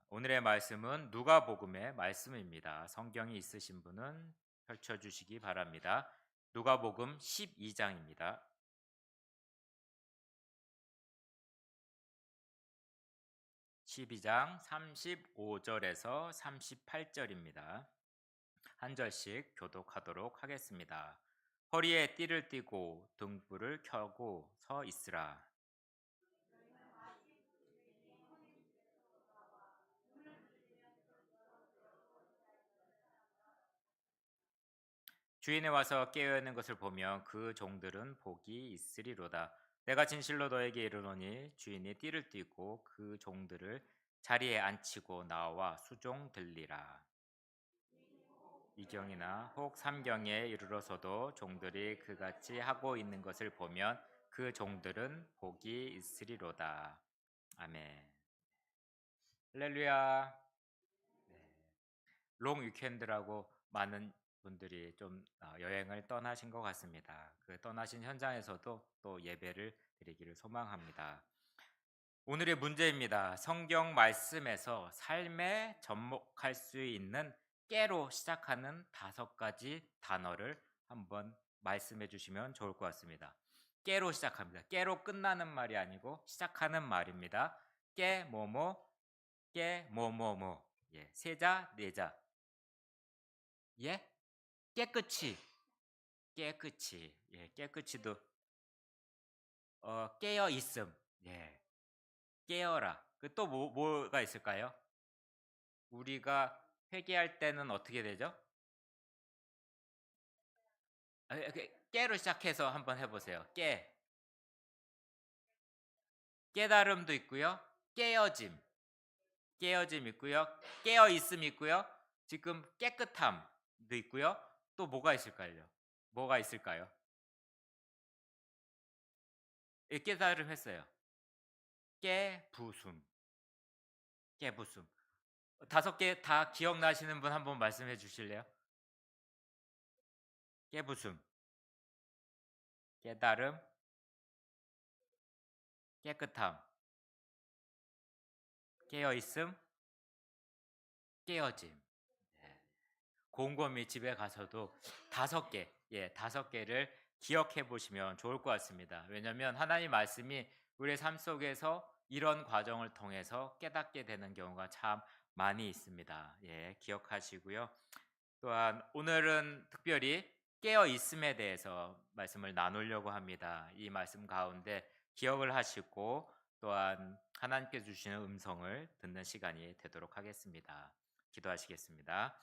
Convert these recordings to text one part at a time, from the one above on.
오늘의 말씀은 누가복음의 말씀입니다. 성경이 있으신 분은 펼쳐주시기 바랍니다. 누가복음 12장입니다. 12장 35절에서 38절입니다. 한 절씩 교독하도록 하겠습니다. 허리에 띠를 띠고 등불을 켜고 서 있으라. 주인에 와서 깨어있는 것을 보면 그 종들은 복이 있으리로다. 내가 진실로 너에게 이르노니 주인이 띠를 띠고 그 종들을 자리에 앉히고 나와 수종들리라. 이경이나 혹 삼경에 이르러서도 종들이 그같이 하고 있는 것을 보면 그 종들은 복이 있으리로다. 아멘. 할렐루야. 네. 롱 위켄드라고 많은 분들이 좀 여행을 떠나신 것 같습니다. 그 떠나신 현장에서도 또 예배를 드리기를 소망합니다. 오늘의 문제입니다. 성경 말씀에서 삶에 접목할 수 있는 깨로 시작하는 5가지 단어를 한번 말씀해 주시면 좋을 것 같습니다. 깨로 시작합니다. 깨로 끝나는 말이 아니고 시작하는 말입니다. 깨 뭐뭐 깨 뭐뭐뭐. 예, 세자 네자. 예? 깨끗이. 깨끗이. 예, 깨끗이도 깨어 있음. 예. 깨어라. 그 또 뭐가 있을까요? 우리가 회개할 때는 어떻게 되죠? 깨로 시작해서 한번 해보세요. 깨달음도 있고요. 깨어짐. 깨어짐 있고요. 깨어 있음 있고요. 지금 깨끗함도 있고요. 또 뭐가 있을까요? 뭐가 있을까요? 예, 깨달음 했어요. 깨부숨. 깨부숨. 5개 다 기억나시는 분 한번 말씀해 주실래요? 깨부숨, 깨달음, 깨끗함, 깨어있음, 깨어짐. 예. 곰곰이 집에 가서도 5개, 예, 5개를 기억해 보시면 좋을 것 같습니다. 왜냐하면 하나님 말씀이 우리의 삶 속에서 이런 과정을 통해서 깨닫게 되는 경우가 참 많이 있습니다. 예, 기억하시고요. 또한 오늘은 특별히 깨어 있음에 대해서 말씀을 나누려고 합니다. 이 말씀 가운데 기억을 하시고 또한 하나님께 주시는 음성을 듣는 시간이 되도록 하겠습니다. 기도하시겠습니다.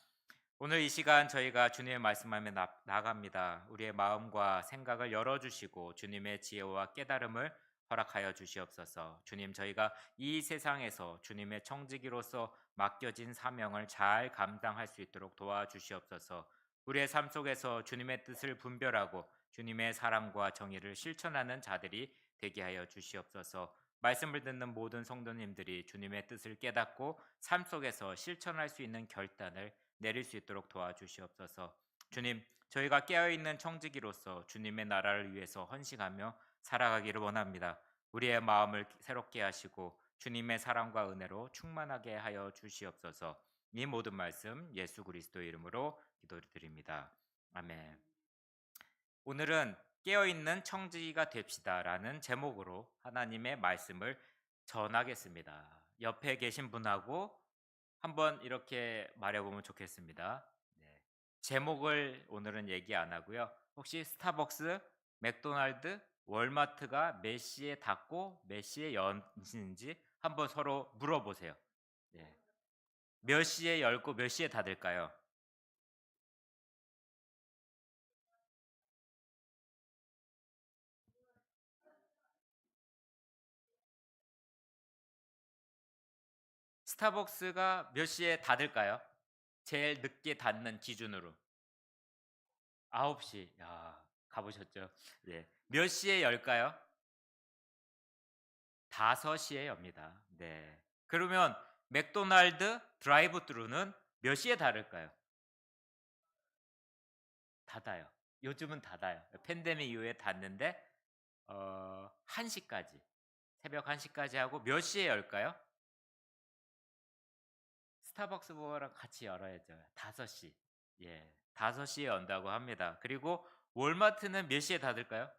오늘 이 시간 저희가 주님의 말씀하며 나갑니다. 우리의 마음과 생각을 열어주시고 주님의 지혜와 깨달음을 허락하여 주시옵소서. 주님, 저희가 이 세상에서 주님의 청지기로서 맡겨진 사명을 잘 감당할 수 있도록 도와주시옵소서. 우리의 삶 속에서 주님의 뜻을 분별하고 주님의 사랑과 정의를 실천하는 자들이 되게 하여 주시옵소서. 말씀을 듣는 모든 성도님들이 주님의 뜻을 깨닫고 삶 속에서 실천할 수 있는 결단을 내릴 수 있도록 도와주시옵소서. 주님, 저희가 깨어있는 청지기로서 주님의 나라를 위해서 헌신하며 살아가기를 원합니다. 우리의 마음을 새롭게 하시고 주님의 사랑과 은혜로 충만하게 하여 주시옵소서. 이 모든 말씀 예수 그리스도 이름으로 기도드립니다. 아멘. 오늘은 깨어있는 청지기가 됩시다라는 제목으로 하나님의 말씀을 전하겠습니다. 옆에 계신 분하고 한번 이렇게 말해보면 좋겠습니다. 네. 제목을 오늘은 얘기 안 하고요. 혹시 스타벅스, 맥도날드, 월마트가 몇 시에 닫고 몇 시에 여는지 한번 서로 물어보세요. 네. 몇 시에 열고 몇 시에 닫을까요? 스타벅스가 몇 시에 닫을까요? 제일 늦게 닫는 기준으로. 9시. 야, 가보셨죠? 예. 몇 시에 열까요? 5시에 엽니다. 네. 그러면 맥도날드 드라이브 트루는 몇 시에 닫을까요? 닫아요. 요즘은 닫아요. 팬데믹 이후에 닫는데 1시까지. 새벽 1시까지 하고 몇 시에 열까요? 스타벅스랑 같이 열어야죠. 5시. 예. 5시에 연다고 합니다. 그리고 월마트는 몇 시에 닫을까요?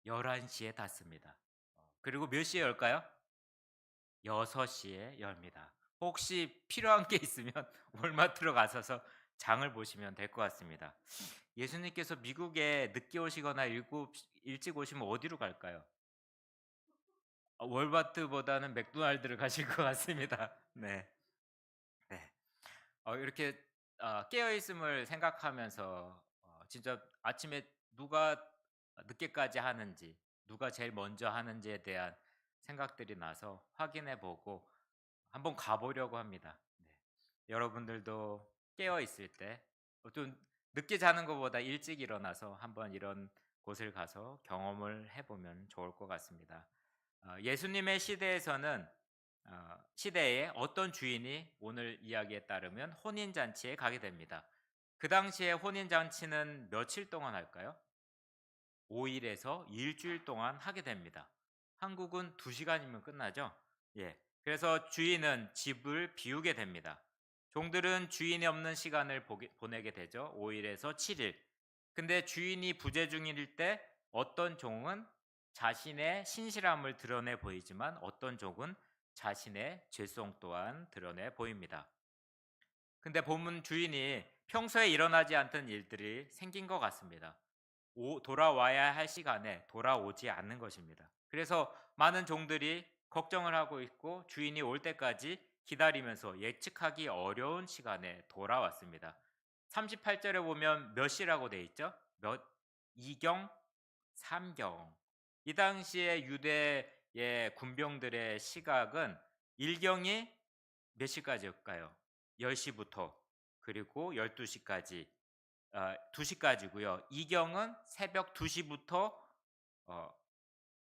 11시에 닫습니다. 그리고 몇 시에 열까요? 6시에 엽니다. 혹시 필요한 게 있으면 월마트로 가셔서 장을 보시면 될 것 같습니다. 예수님께서 미국에 늦게 오시거나 일찍 오시면 어디로 갈까요? 월마트보다는 맥도날드를 가실 것 같습니다. 네. 네. 이렇게 깨어 있음을 생각하면서 진짜 아침에 누가 늦게까지 하는지, 누가 제일 먼저 하는지에 대한 생각들이 나서 확인해 보고 한번 가 보려고 합니다. 네. 여러분들도 깨어 있을 때 좀 늦게 자는 것보다 일찍 일어나서 한번 이런 곳을 가서 경험을 해 보면 좋을 것 같습니다. 예수님의 시대에서는 시대에 어떤 주인이 오늘 이야기에 따르면 혼인 잔치에 가게 됩니다. 그 당시에 혼인 잔치는 며칠 동안 할까요? 5일에서 일주일 동안 하게 됩니다. 한국은 2시간이면 끝나죠? 예. 그래서 주인은 집을 비우게 됩니다. 종들은 주인이 없는 시간을 보내게 되죠. 5일에서 7일. 근데 주인이 부재 중일 때 어떤 종은 자신의 신실함을 드러내 보이지만 어떤 종은 자신의 죄성 또한 드러내 보입니다. 근데 본문 주인이 평소에 일어나지 않던 일들이 생긴 것 같습니다. 돌아와야 할 시간에 돌아오지 않는 것입니다. 그래서 많은 종들이 걱정을 하고 있고 주인이 올 때까지 기다리면서 예측하기 어려운 시간에 돌아왔습니다. 38절에 보면 몇 시라고 돼 있죠? 2경, 3경. 이 당시에 유대의 군병들의 시각은 1경이 몇 시까지일까요? 10시부터 그리고 12시까지 2시까지고요. 이경은 새벽 2시부터 어,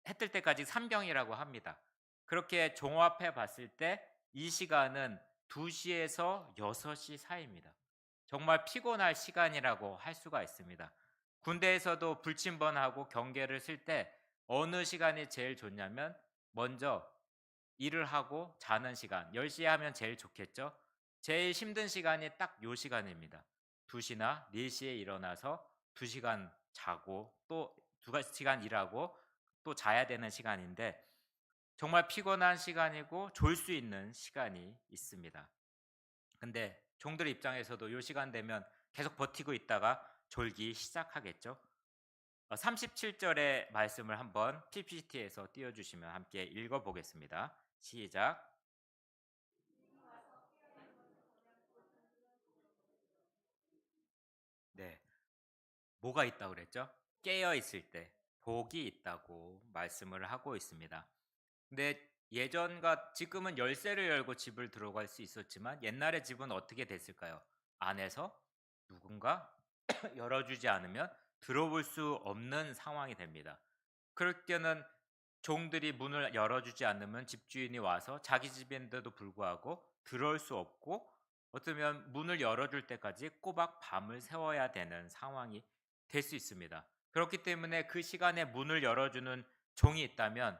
해 뜰 때까지 3경이라고 합니다. 그렇게 종합해 봤을 때 이 시간은 2시에서 6시 사이입니다. 정말 피곤할 시간이라고 할 수가 있습니다. 군대에서도 불침번하고 경계를 쓸 때 어느 시간이 제일 좋냐면 먼저 일을 하고 자는 시간 10시에 하면 제일 좋겠죠. 제일 힘든 시간이 딱 요 시간입니다. 2시나 4시에 일어나서 2시간 자고 또 2시간 일하고 또 자야 되는 시간인데 정말 피곤한 시간이고 졸 수 있는 시간이 있습니다. 근데 종들 입장에서도 요 시간 되면 계속 버티고 있다가 졸기 시작하겠죠. 37절의 말씀을 한번 PPT에서 띄워주시면 함께 읽어보겠습니다. 시작. 네, 뭐가 있다고 그랬죠? 깨어 있을 때 복이 있다고 말씀을 하고 있습니다. 근데 예전과 지금은 열쇠를 열고 집을 들어갈 수 있었지만 옛날의 집은 어떻게 됐을까요? 안에서 누군가 열어주지 않으면 들어볼 수 없는 상황이 됩니다. 그럴 때는 종들이 문을 열어주지 않으면 집주인이 와서 자기 집인데도 불구하고 들어올 수 없고 어쩌면 문을 열어줄 때까지 꼬박 밤을 새워야 되는 상황이 될 수 있습니다. 그렇기 때문에 그 시간에 문을 열어주는 종이 있다면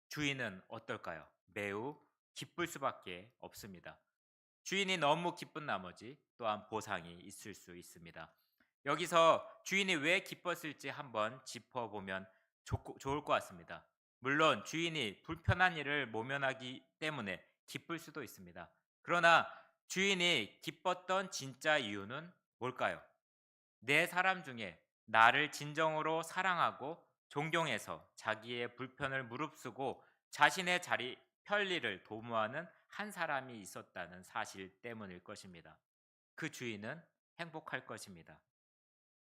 주인은 어떨까요? 매우 기쁠 수밖에 없습니다. 주인이 너무 기쁜 나머지 또한 보상이 있을 수 있습니다. 여기서 주인이 왜 기뻤을지 한번 짚어보면 좋을 것 같습니다. 물론 주인이 불편한 일을 모면하기 때문에 기쁠 수도 있습니다. 그러나 주인이 기뻤던 진짜 이유는 뭘까요? 내 사람 중에 나를 진정으로 사랑하고 존경해서 자기의 불편을 무릅쓰고 자신의 편리를 도모하는 한 사람이 있었다는 사실 때문일 것입니다. 그 주인은 행복할 것입니다.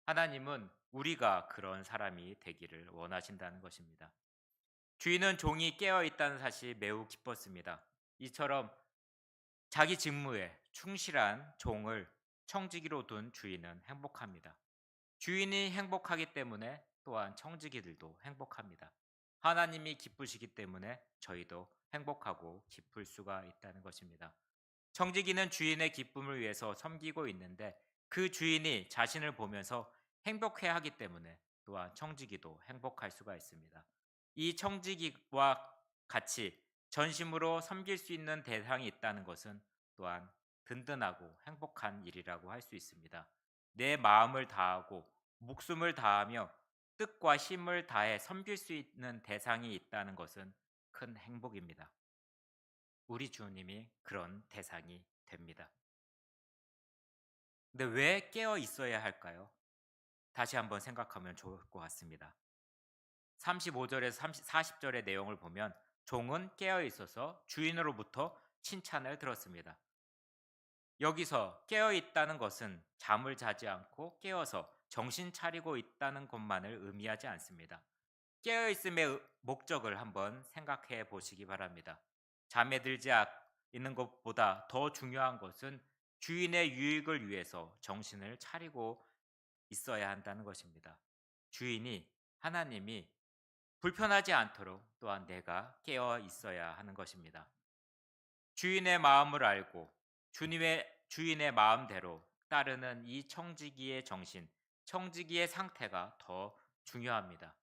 하나님은 우리가 그런 사람이 되기를 원하신다는 것입니다. 주인은 종이 깨어 있다는 사실이 매우 기뻤습니다. 이처럼 자기 직무에 충실한 종을 청지기로 둔 주인은 행복합니다. 주인이 행복하기 때문에 또한 청지기들도 행복합니다. 하나님이 기쁘시기 때문에 저희도 행복하고 기쁠 수가 있다는 것입니다. 청지기는 주인의 기쁨을 위해서 섬기고 있는데 그 주인이 자신을 보면서 행복해하기 때문에 또한 청지기도 행복할 수가 있습니다. 이 청지기와 같이 전심으로 섬길 수 있는 대상이 있다는 것은 또한 든든하고 행복한 일이라고 할 수 있습니다. 내 마음을 다하고 목숨을 다하며 뜻과 힘을 다해 섬길 수 있는 대상이 있다는 것은 큰 행복입니다. 우리 주님이 그런 대상이 됩니다. 근데 왜 깨어 있어야 할까요? 다시 한번 생각하면 좋을 것 같습니다. 35절에서 40절의 내용을 보면 종은 깨어 있어서 주인으로부터 칭찬을 들었습니다. 여기서 깨어 있다는 것은 잠을 자지 않고 깨어서 정신 차리고 있다는 것만을 의미하지 않습니다. 깨어 있음의 목적을 한번 생각해 보시기 바랍니다. 잠에 들지 있는 것보다 더 중요한 것은 주인의 유익을 위해서 정신을 차리고 있어야 한다는 것입니다. 주인이 하나님이 불편하지 않도록 또한 내가 깨어 있어야 하는 것입니다. 주인의 마음을 알고 주인의 마음대로 따르는 이 청지기의 정신, 청지기의 상태가 더 중요합니다.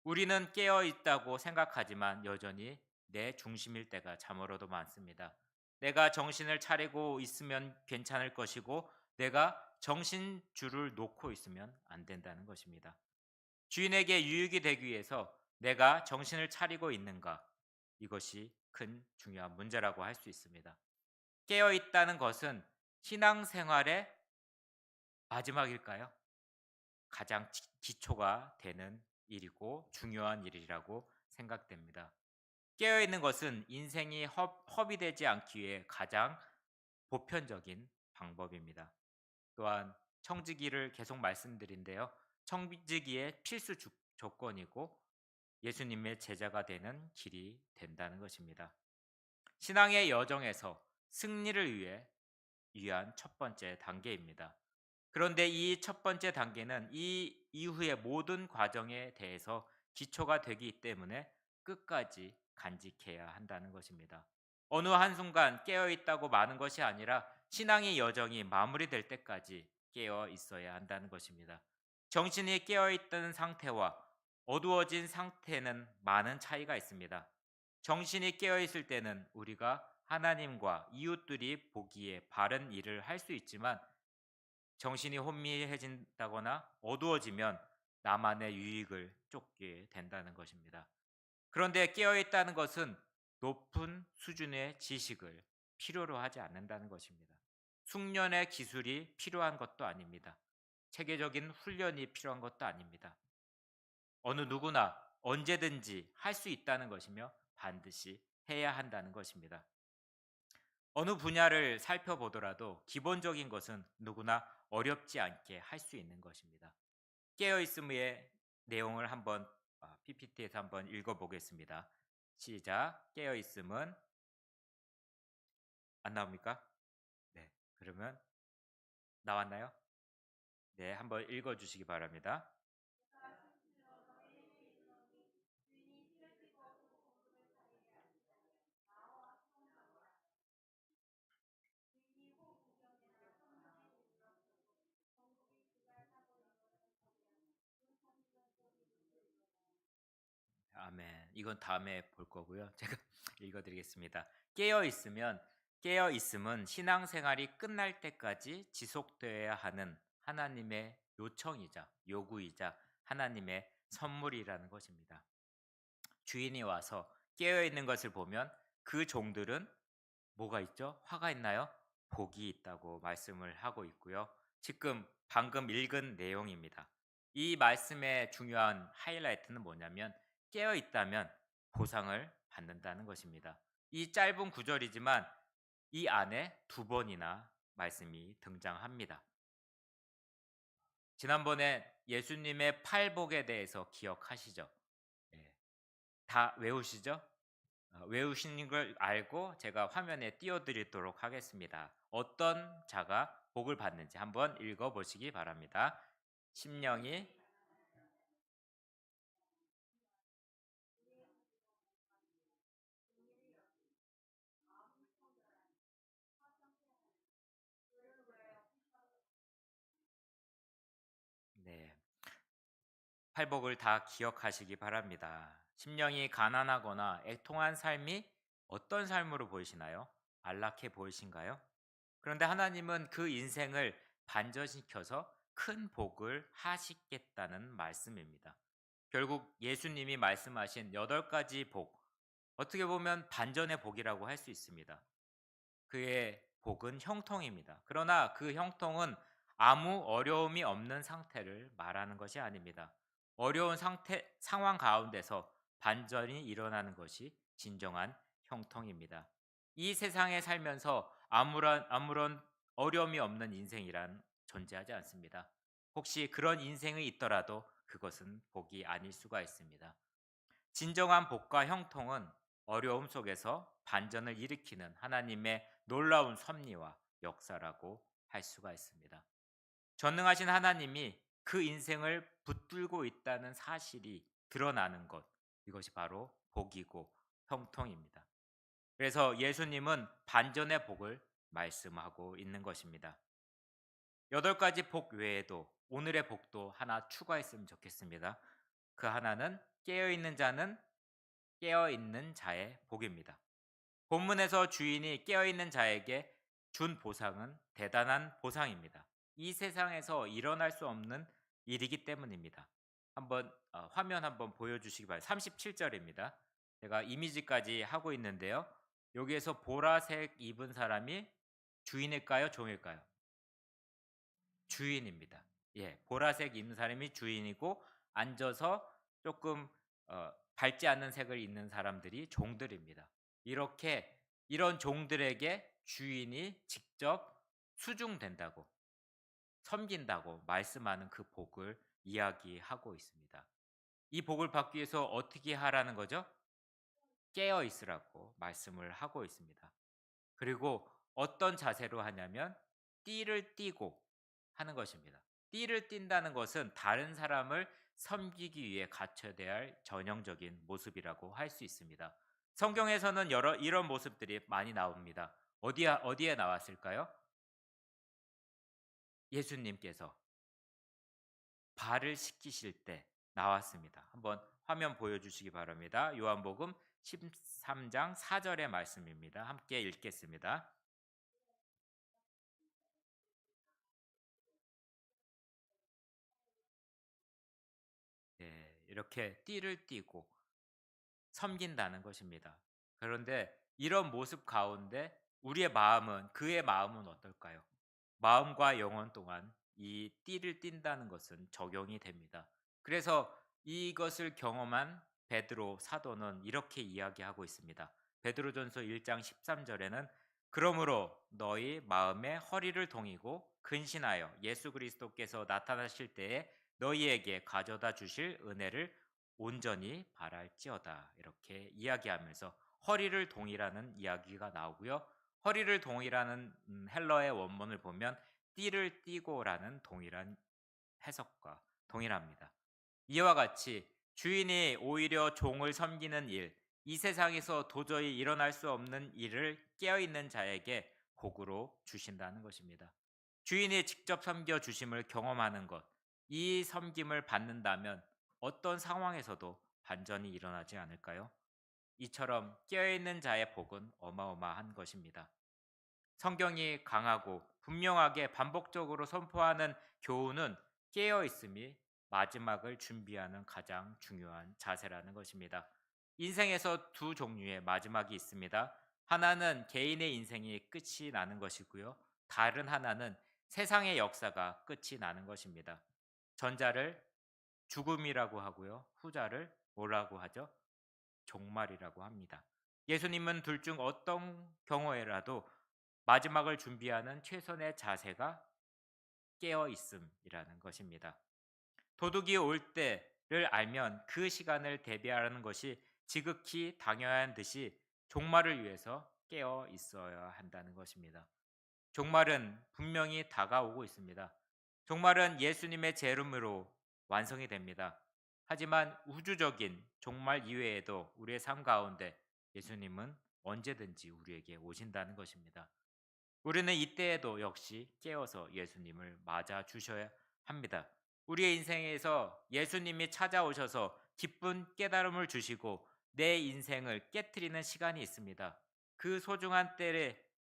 우리는 깨어 있다고 생각하지만 여전히 내 중심일 때가 참으로도 많습니다. 내가 정신을 차리고 있으면 괜찮을 것이고 내가 정신줄을 놓고 있으면 안 된다는 것입니다. 주인에게 유익이 되기 위해서 내가 정신을 차리고 있는가? 이것이 큰 중요한 문제라고 할 수 있습니다. 깨어 있다는 것은 신앙생활의 마지막일까요? 가장 기초가 되는 일이고 중요한 일이라고 생각됩니다. 깨어 있는 것은 인생이 허비되지 않기 위해 가장 보편적인 방법입니다. 또한 청지기를 계속 말씀드린데요. 청지기의 필수 조건이고 예수님의 제자가 되는 길이 된다는 것입니다. 신앙의 여정에서 승리를 위한 첫 번째 단계입니다. 그런데 이 첫 번째 단계는 이 이후의 모든 과정에 대해서 기초가 되기 때문에 끝까지 간직해야 한다는 것입니다. 어느 한순간 깨어 있다고 마는 것이 아니라 신앙의 여정이 마무리될 때까지 깨어 있어야 한다는 것입니다. 정신이 깨어 있던 상태와 어두워진 상태는 많은 차이가 있습니다. 정신이 깨어 있을 때는 우리가 하나님과 이웃들이 보기에 바른 일을 할 수 있지만 정신이 혼미해진다거나 어두워지면 나만의 유익을 쫓게 된다는 것입니다. 그런데 깨어있다는 것은 높은 수준의 지식을 필요로 하지 않는다는 것입니다. 숙련의 기술이 필요한 것도 아닙니다. 체계적인 훈련이 필요한 것도 아닙니다. 어느 누구나 언제든지 할 수 있다는 것이며 반드시 해야 한다는 것입니다. 어느 분야를 살펴보더라도 기본적인 것은 누구나 어렵지 않게 할 수 있는 것입니다. 깨어있음의 내용을 한번 PPT에서 한번 읽어보겠습니다. 시작. 깨어있음은 안 나옵니까? 네, 그러면 나왔나요? 네, 한번 읽어주시기 바랍니다. 아멘. 이건 다음에 볼 거고요. 제가 읽어드리겠습니다. 깨어 있음은 신앙생활이 끝날 때까지 지속되어야 하는 하나님의 요청이자 요구이자 하나님의 선물이라는 것입니다. 주인이 와서 깨어 있는 것을 보면 그 종들은 뭐가 있죠? 화가 있나요? 복이 있다고 말씀을 하고 있고요. 지금 방금 읽은 내용입니다. 이 말씀의 중요한 하이라이트는 뭐냐면 깨어 있다면 보상을 받는다는 것입니다. 이 짧은 구절이지만 이 안에 두 번이나 말씀이 등장합니다. 지난번에 예수님의 팔복에 대해서 기억하시죠? 예, 다 외우시죠? 외우시는 걸 알고 제가 화면에 띄워드리도록 하겠습니다. 어떤 자가 복을 받는지 한번 읽어보시기 바랍니다. 심령이 네, 팔복을 다 기억하시기 바랍니다. 심령이 가난하거나 애통한 삶이 어떤 삶으로 보이시나요? 안락해 보이신가요? 그런데 하나님은 그 인생을 반전시켜서 큰 복을 하시겠다는 말씀입니다. 결국 예수님이 말씀하신 8가지 복, 어떻게 보면 반전의 복이라고 할 수 있습니다. 그의 복은 형통입니다. 그러나 그 형통은 아무 어려움이 없는 상태를 말하는 것이 아닙니다. 어려운 상황 가운데서 반전이 일어나는 것이 진정한 형통입니다. 이 세상에 살면서 아무런 어려움이 없는 인생이란 존재하지 않습니다. 혹시 그런 인생이 있더라도 그것은 복이 아닐 수가 있습니다. 진정한 복과 형통은 어려움 속에서 반전을 일으키는 하나님의 놀라운 섭리와 역사라고 할 수가 있습니다. 전능하신 하나님이 그 인생을 붙들고 있다는 사실이 드러나는 것, 이것이 바로 복이고 형통입니다. 그래서 예수님은 반전의 복을 말씀하고 있는 것입니다. 8가지 복 외에도 오늘의 복도 하나 추가했으면 좋겠습니다. 그 하나는 깨어있는 자의 복입니다. 본문에서 주인이 깨어있는 자에게 준 보상은 대단한 보상입니다. 이 세상에서 일어날 수 없는 일이기 때문입니다. 화면 한번 보여주시기 바랍니다. 37절입니다. 제가 이미지까지 하고 있는데요. 여기에서 보라색 입은 사람이 주인일까요? 종일까요? 주인입니다. 예, 보라색 입는 사람이 주인이고 앉아서 조금 밝지 않은 색을 입는 사람들이 종들입니다. 이런 종들에게 주인이 직접 수중된다고 섬긴다고 말씀하는 그 복을 이야기하고 있습니다. 이 복을 받기 위해서 어떻게 하라는 거죠? 깨어 있으라고 말씀을 하고 있습니다. 그리고 어떤 자세로 하냐면 띠를 띠고 하는 것입니다. 띠를 띈다는 것은 다른 사람을 섬기기 위해 갖춰야 할 전형적인 모습이라고 할 수 있습니다. 성경에서는 이런 모습들이 많이 나옵니다. 어디에 나왔을까요? 예수님께서 발을 씻기실 때 나왔습니다. 한번 화면 보여주시기 바랍니다. 요한복음 13장 4절의 말씀입니다. 함께 읽겠습니다. 네, 이렇게 띠를 띠고 섬긴다는 것입니다. 그런데 이런 모습 가운데 그의 마음은 어떨까요? 마음과 영혼 동안 이 띠를 띈다는 것은 적용이 됩니다. 그래서 이것을 경험한 베드로 사도는 이렇게 이야기하고 있습니다. 베드로전서 1장 13절에는 그러므로 너희 마음에 허리를 동이고 근신하여 예수 그리스도께서 나타나실 때에 너희에게 가져다 주실 은혜를 온전히 바랄지어다. 이렇게 이야기하면서 허리를 동이라는 이야기가 나오고요. 허리를 동이라는 헬러의 원문을 보면 띠를 띠고라는 동일한 해석과 동일합니다. 이와 같이 주인이 오히려 종을 섬기는 일, 이 세상에서 도저히 일어날 수 없는 일을 깨어있는 자에게 복으로 주신다는 것입니다. 주인이 직접 섬겨 주심을 경험하는 것, 이 섬김을 받는다면 어떤 상황에서도 반전이 일어나지 않을까요? 이처럼 깨어있는 자의 복은 어마어마한 것입니다. 성경이 강하고 분명하게 반복적으로 선포하는 교훈은 깨어있음이 마지막을 준비하는 가장 중요한 자세라는 것입니다. 인생에서 두 종류의 마지막이 있습니다. 하나는 개인의 인생이 끝이 나는 것이고요. 다른 하나는 세상의 역사가 끝이 나는 것입니다. 전자를 죽음이라고 하고요. 후자를 뭐라고 하죠? 종말이라고 합니다. 예수님은 둘 중 어떤 경우에라도 마지막을 준비하는 최선의 자세가 깨어 있음이라는 것입니다. 도둑이 올 때를 알면 그 시간을 대비하라는 것이 지극히 당연한 듯이 종말을 위해서 깨어 있어야 한다는 것입니다. 종말은 분명히 다가오고 있습니다. 종말은 예수님의 재림으로 완성이 됩니다. 하지만 우주적인 종말 이외에도 우리의 삶 가운데 예수님은 언제든지 우리에게 오신다는 것입니다. 우리는 이때에도 역시 깨어서 예수님을 맞아 주셔야 합니다. 우리의 인생에서 예수님이 찾아오셔서 기쁜 깨달음을 주시고 내 인생을 깨트리는 시간이 있습니다. 그 소중한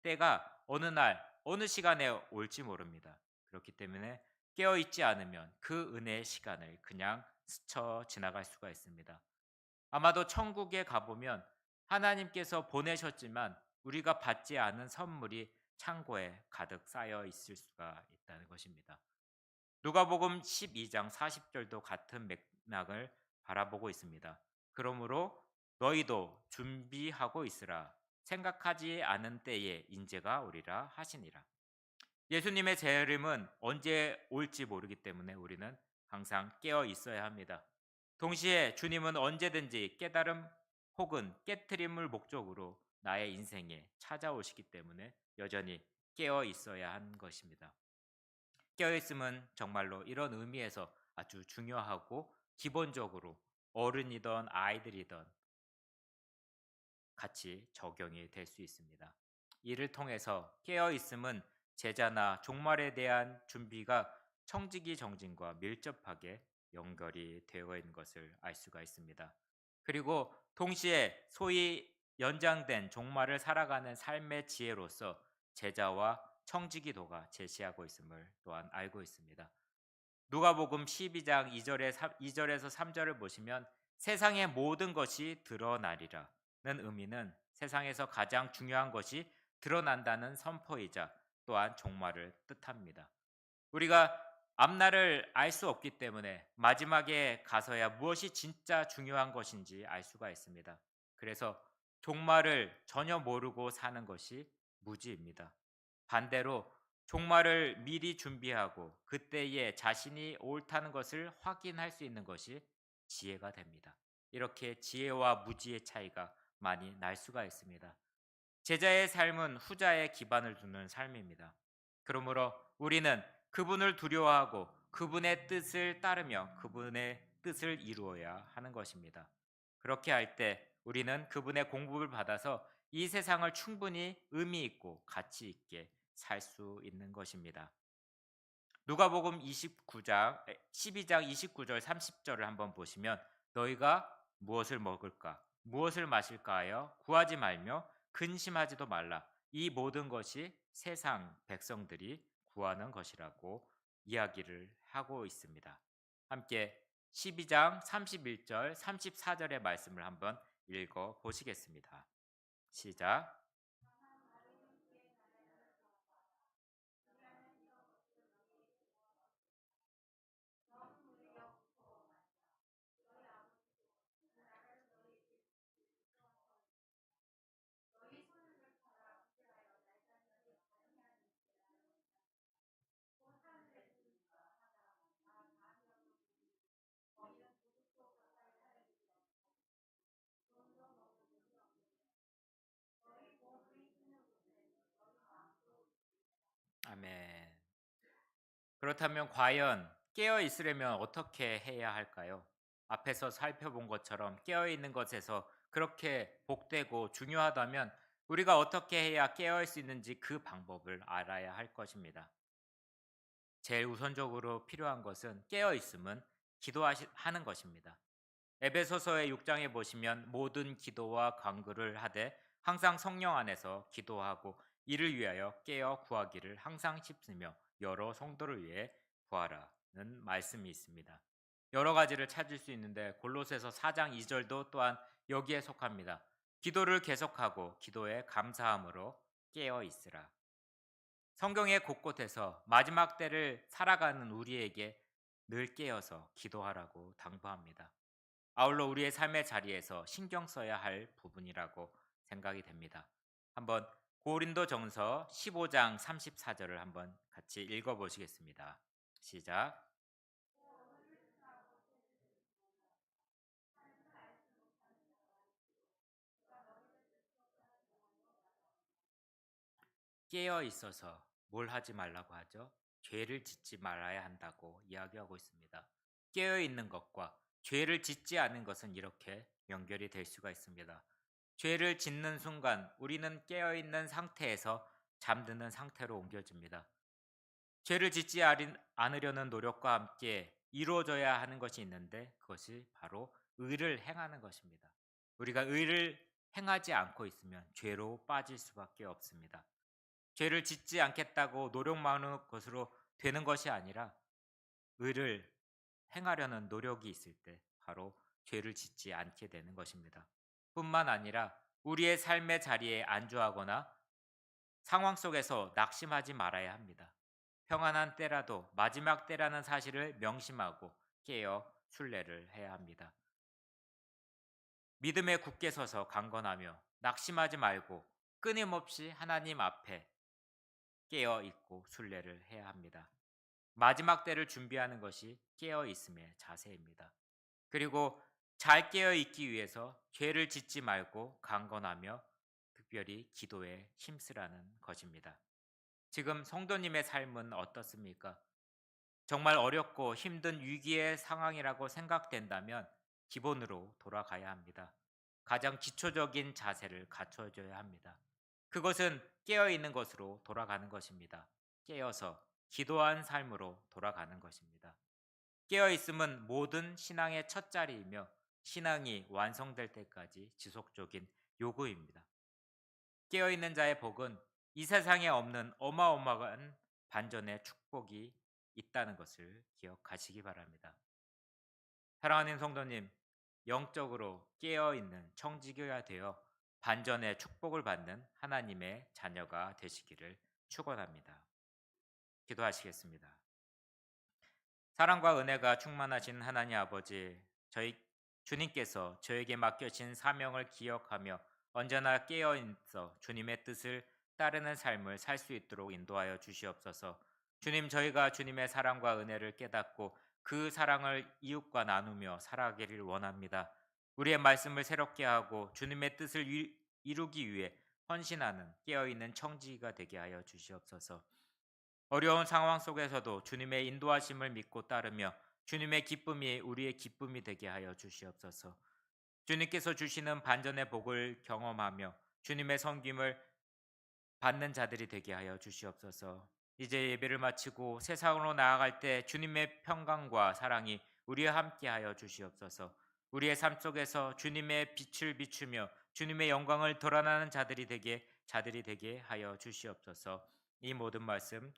때가 어느 날, 어느 시간에 올지 모릅니다. 그렇기 때문에 깨어있지 않으면 그 은혜의 시간을 그냥 스쳐 지나갈 수가 있습니다. 아마도 천국에 가보면 하나님께서 보내셨지만 우리가 받지 않은 선물이 창고에 가득 쌓여 있을 수가 있다는 것입니다. 누가복음 12장 40절도 같은 맥락을 바라보고 있습니다. 그러므로 너희도 준비하고 있으라. 생각하지 않은 때에 인재가 오리라 하시니라. 예수님의 재림은 언제 올지 모르기 때문에 우리는 항상 깨어 있어야 합니다. 동시에 주님은 언제든지 깨달음 혹은 깨트림을 목적으로 나의 인생에 찾아오시기 때문에 여전히 깨어 있어야 하는 것입니다. 깨어 있음은 정말로 이런 의미에서 아주 중요하고 기본적으로 어른이든 아이들이든 같이 적용이 될 수 있습니다. 이를 통해서 깨어 있음은 제자나 종말에 대한 준비가 청지기 정신과 밀접하게 연결이 되어 있는 것을 알 수가 있습니다. 그리고 동시에 소위 연장된 종말을 살아가는 삶의 지혜로서 제자와 청지기도가 제시하고 있음을 또한 알고 있습니다. 누가복음 12장 2절에서 3절을 보시면 세상의 모든 것이 드러나리라는 의미는 세상에서 가장 중요한 것이 드러난다는 선포이자 또한 종말을 뜻합니다. 우리가 앞날을 알 수 없기 때문에 마지막에 가서야 무엇이 진짜 중요한 것인지 알 수가 있습니다. 그래서 종말을 전혀 모르고 사는 것이 무지입니다. 반대로 종말을 미리 준비하고 그때에 자신이 옳다는 것을 확인할 수 있는 것이 지혜가 됩니다. 이렇게 지혜와 무지의 차이가 많이 날 수가 있습니다. 제자의 삶은 후자에 기반을 두는 삶입니다. 그러므로 우리는 그분을 두려워하고 그분의 뜻을 따르며 그분의 뜻을 이루어야 하는 것입니다. 그렇게 할 때 우리는 그분의 공급을 받아서 이 세상을 충분히 의미 있고 가치 있게 살 수 있는 것입니다. 누가복음 12장 29절 30절을 한번 보시면 너희가 무엇을 먹을까 무엇을 마실까 하여 구하지 말며 근심하지도 말라. 이 모든 것이 세상 백성들이 구하는 것이라고 이야기를 하고 있습니다. 함께 12장 31절 34절의 말씀을 한번 읽어 보시겠습니다. 시작. 아멘. 그렇다면 과연 깨어 있으려면 어떻게 해야 할까요? 앞에서 살펴본 것처럼 깨어 있는 것에서 그렇게 복되고 중요하다면 우리가 어떻게 해야 깨어 있을 수 있는지 그 방법을 알아야 할 것입니다. 제일 우선적으로 필요한 것은 깨어 있음은 기도하는 것입니다. 에베소서의 6장에 보시면 모든 기도와 간구를 하되 항상 성령 안에서 기도하고 이를 위하여 깨어 구하기를 항상 힘쓰며 여러 성도를 위해 구하라는 말씀이 있습니다. 여러 가지를 찾을 수 있는데 골로새서 4장 2절도 또한 여기에 속합니다. 기도를 계속하고 기도에 감사함으로 깨어 있으라. 성경의 곳곳에서 마지막 때를 살아가는 우리에게 늘 깨어서 기도하라고 당부합니다. 아울러 우리의 삶의 자리에서 신경 써야 할 부분이라고 생각이 됩니다. 한번 고린도전서 15장 34절을 한번 같이 읽어 보시겠습니다. 시작. 깨어 있어서 뭘 하지 말라고 하죠? 죄를 짓지 말아야 한다고 이야기하고 있습니다. 깨어 있는 것과 죄를 짓지 않은 것은 이렇게 연결이 될 수가 있습니다. 죄를 짓는 순간 우리는 깨어 있는 상태에서 잠드는 상태로 옮겨집니다. 죄를 짓지 않으려는 노력과 함께 이루어져야 하는 것이 있는데 그것이 바로 의를 행하는 것입니다. 우리가 의를 행하지 않고 있으면 죄로 빠질 수밖에 없습니다. 죄를 짓지 않겠다고 노력 많은 것으로 되는 것이 아니라 의를 행하려는 노력이 있을 때 바로 죄를 짓지 않게 되는 것입니다. 뿐만 아니라 우리의 삶의 자리에 안주하거나 상황 속에서 낙심하지 말아야 합니다. 평안한 때라도 마지막 때라는 사실을 명심하고 깨어 순례를 해야 합니다. 믿음에 굳게 서서 강건하며 낙심하지 말고 끊임없이 하나님 앞에 깨어 있고 순례를 해야 합니다. 마지막 때를 준비하는 것이 깨어 있음의 자세입니다. 그리고 잘 깨어 있기 위해서 죄를 짓지 말고 강건하며 특별히 기도에 힘쓰라는 것입니다. 지금 성도님의 삶은 어떻습니까? 정말 어렵고 힘든 위기의 상황이라고 생각된다면 기본으로 돌아가야 합니다. 가장 기초적인 자세를 갖춰줘야 합니다. 그것은 깨어있는 것으로 돌아가는 것입니다. 깨어서 기도한 삶으로 돌아가는 것입니다. 깨어있음은 모든 신앙의 첫 자리이며 신앙이 완성될 때까지 지속적인 요구입니다. 깨어있는 자의 복은 이 세상에 없는 어마어마한 반전의 축복이 있다는 것을 기억하시기 바랍니다. 사랑하는 성도님, 영적으로 깨어있는 청지교가 되어 반전의 축복을 받는 하나님의 자녀가 되시기를 축원합니다. 기도하시겠습니다. 사랑과 은혜가 충만하신 하나님 아버지, 저희 주님께서 저에게 맡겨진 사명을 기억하며 언제나 깨어있어 주님의 뜻을 따르는 삶을 살 수 있도록 인도하여 주시옵소서. 주님, 저희가 주님의 사랑과 은혜를 깨닫고 그 사랑을 이웃과 나누며 살아가기를 원합니다. 우리의 말씀을 새롭게 하고 주님의 뜻을 이루기 위해 헌신하는 깨어있는 청지기가 되게 하여 주시옵소서. 어려운 상황 속에서도 주님의 인도하심을 믿고 따르며 주님의 기쁨이 우리의 기쁨이 되게 하여 주시옵소서. 주님께서 주시는 반전의 복을 경험하며 주님의 섬김을 받는 자들이 되게 하여 주시옵소서. 이제 예배를 마치고 세상으로 나아갈 때 주님의 평강과 사랑이 우리와 함께 하여 주시옵소서. 우리의 삶 속에서 주님의 빛을 비추며 주님의 영광을 드러나는 자들이 되게 하여 주시옵소서. 이 모든 말씀